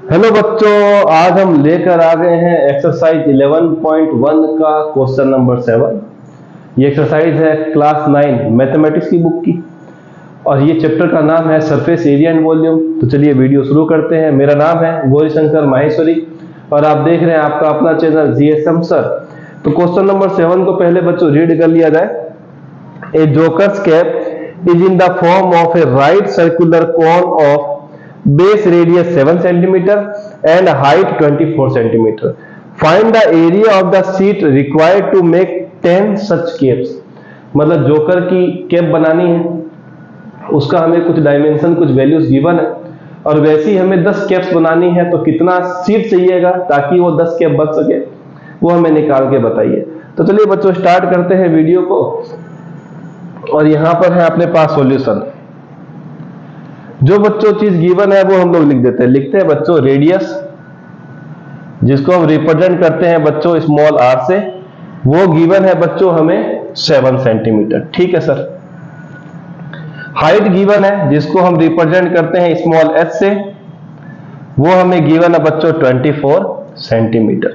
Hello बच्चों, आज हम लेकर आ गए हैं एक्सरसाइज 11.1 का क्वेश्चन नंबर 7। ये एक्सरसाइज है क्लास 9 मैथमेटिक्स की बुक की और ये चैप्टर का नाम है सरफेस एरिया एंड वॉल्यूम। तो चलिए वीडियो शुरू करते हैं। मेरा नाम है गौरीशंकर माहेश्वरी और आप देख रहे हैं आपका अपना चैनल जीएसएम सर। तो क्वेश्चन नंबर 7 को पहले बच्चों रीड कर लिया जाए। A joker's cap is in the form of a right circular cone of base radius 7 centimeter and height 24 centimeter. Find the area of the sheet required to make 10 such caps. मतलब joker की cap बनानी है, उसका हमें कुछ dimension कुछ values given है और वैसी हमें 10 कैप्स बनानी है। तो कितना शीट चाहिएगा ताकि वो 10 कैप बन सके वो हमें निकाल के बताइए। तो चलिए बच्चों स्टार्ट करते हैं वीडियो को और यहां पर है अपने पास सॉल्यूशन। जो बच्चों चीज गिवन है वो हम लोग लिखते हैं बच्चों रेडियस, जिसको हम रिप्रेजेंट करते हैं बच्चों स्मॉल आर से, वो गिवन है बच्चों हमें 7 सेंटीमीटर। ठीक है सर। हाइट गिवन है जिसको हम रिप्रेजेंट करते हैं स्मॉल एच से, वो हमें गिवन है बच्चों 24 सेंटीमीटर।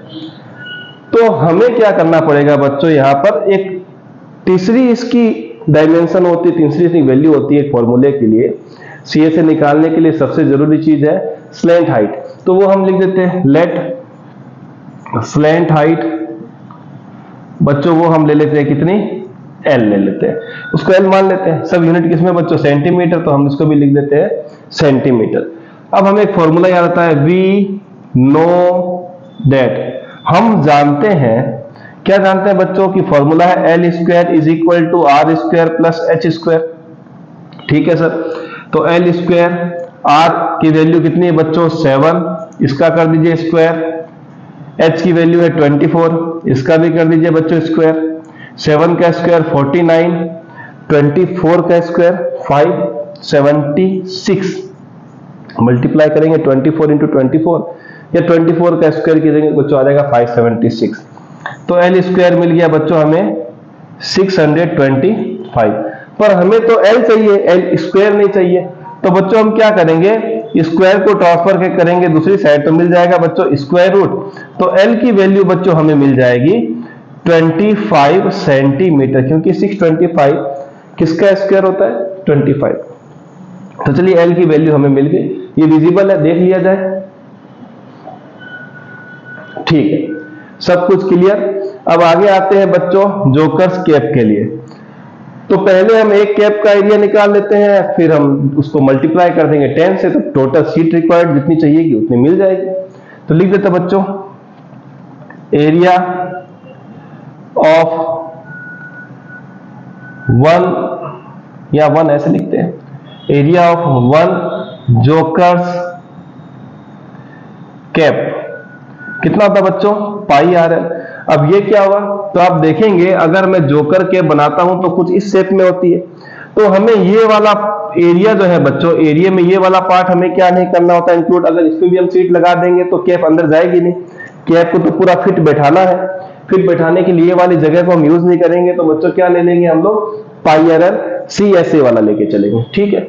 तो हमें क्या करना पड़ेगा बच्चों, यहां पर एक तीसरी इसकी डायमेंशन होती है, तीसरी इसकी वैल्यू होती है फॉर्मूले के लिए, सीए से निकालने के लिए सबसे जरूरी चीज है स्लैंट हाइट। तो वो हम लिख देते हैं लेट स्लैंट हाइट बच्चों, वो हम ले लेते हैं कितनी, एल ले लेते हैं, उसको एल मान लेते हैं। सब यूनिट किसमें बच्चों, सेंटीमीटर, तो हम इसको भी लिख देते हैं सेंटीमीटर। अब हमें एक फॉर्मूला याद आता है, वी नो दैट, हम जानते हैं, क्या जानते हैं बच्चों की फॉर्मूला है L square is equal to R square plus H square. ठीक है सर। तो एल स्क्वायर, आर की वैल्यू कितनी है बच्चों 7, इसका कर दीजिए स्क्वायर, एच की वैल्यू है 24, इसका भी कर दीजिए बच्चों स्क्वायर, 7 का स्क्वायर 49, 24 का स्क्वायर 576, मल्टीप्लाई करेंगे 24 इंटू 24 या 24 का स्क्वायर करेंगे बच्चों आ जाएगा 576। तो एल स्क्वायर मिल गया बच्चों हमें 625, पर हमें तो एल चाहिए, एल स्क्वायर नहीं चाहिए। तो बच्चों हम क्या करेंगे, स्क्वायर को ट्रांसफर करेंगे दूसरी साइड, तो मिल जाएगा बच्चों स्क्वायर रूट। तो एल की वैल्यू बच्चों हमें मिल जाएगी 25 सेंटीमीटर, क्योंकि 625 किसका स्क्वायर होता है 25। तो चलिए एल की वैल्यू हमें मिल गई, ये विजिबल है, देख लिया जाए। ठीक है, सब कुछ क्लियर। अब आगे आते हैं बच्चों जोकर्स कैप के लिए। तो पहले हम एक कैप का एरिया निकाल लेते हैं, फिर हम उसको मल्टीप्लाई कर देंगे 10 से, तो टोटल शीट रिक्वायर्ड जितनी चाहिएगी उतनी मिल जाएगी। तो लिख देते बच्चों एरिया ऑफ 1 या 1 ऐसे लिखते हैं, एरिया ऑफ 1 जोकर्स कैप कितना होता है बच्चों पाई आर एल। अब ये क्या हुआ, तो आप देखेंगे अगर मैं जोकर कैप बनाता हूं तो कुछ इस शेप में होती है। तो हमें ये वाला एरिया जो है बच्चों, एरिया में ये वाला पार्ट हमें क्या नहीं करना होता इंक्लूड। अगर इसमें भी हम शीट लगा देंगे तो कैप अंदर जाएगी नहीं, कैप को तो पूरा फिट बैठाना है। फिट बैठाने के लिए वाली जगह को हम यूज नहीं करेंगे, तो बच्चों क्या ले लेंगे हम लोग पाई आर एल सी ऐसे वाला लेके चलेंगे। ठीक है,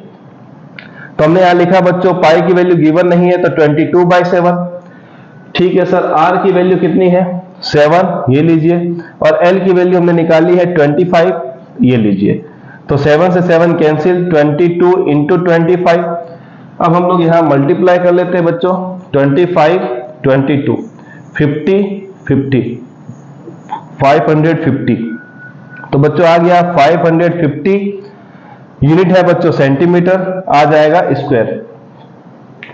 तो हमने यहां लिखा बच्चों पाई की वैल्यू गिवन नहीं है तो 22/7। ठीक है सर। आर की वैल्यू कितनी है 7, ये लीजिए, और एल की वैल्यू हमने निकाली है 25, ये लीजिए। तो 7 से 7 कैंसिल, 22 इंटू 25। अब हम लोग यहां मल्टीप्लाई कर लेते हैं बच्चों, 25 22 50 50 550। तो बच्चों आ गया 550 यूनिट है बच्चों सेंटीमीटर, आ जाएगा स्क्वायर।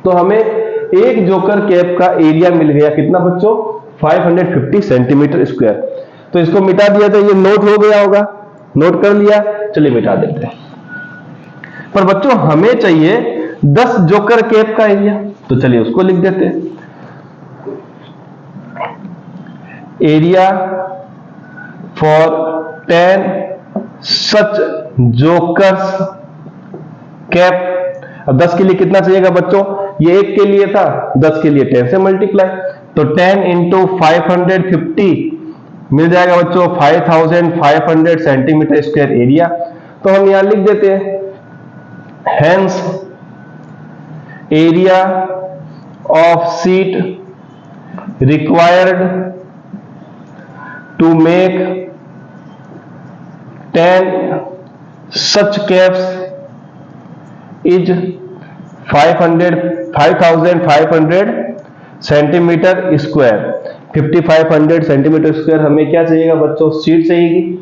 तो हमें एक जोकर कैप का एरिया मिल गया कितना बच्चों 550 सेंटीमीटर स्क्वायर। तो इसको मिटा दिया तो ये नोट हो गया होगा, नोट कर लिया, चलिए मिटा देते हैं। पर बच्चों हमें चाहिए 10 जोकर कैप का एरिया, तो चलिए उसको लिख देते हैं, area for 10 such jokers cap. अब 10 के लिए कितना चाहिएगा बच्चों, ये एक के लिए था, 10 के लिए 10 से मल्टीप्लाई, तो 10 इंटू 550 मिल जाएगा बच्चों 5500 सेंटीमीटर स्क्वायर एरिया। तो हम यहां लिख देते हैं hence area of sheet required to make 10 such caps is 5500 centimetre square. 5500 centimetre square हमें क्या चाहिएगा बच्चों? शीट चाहिएगी।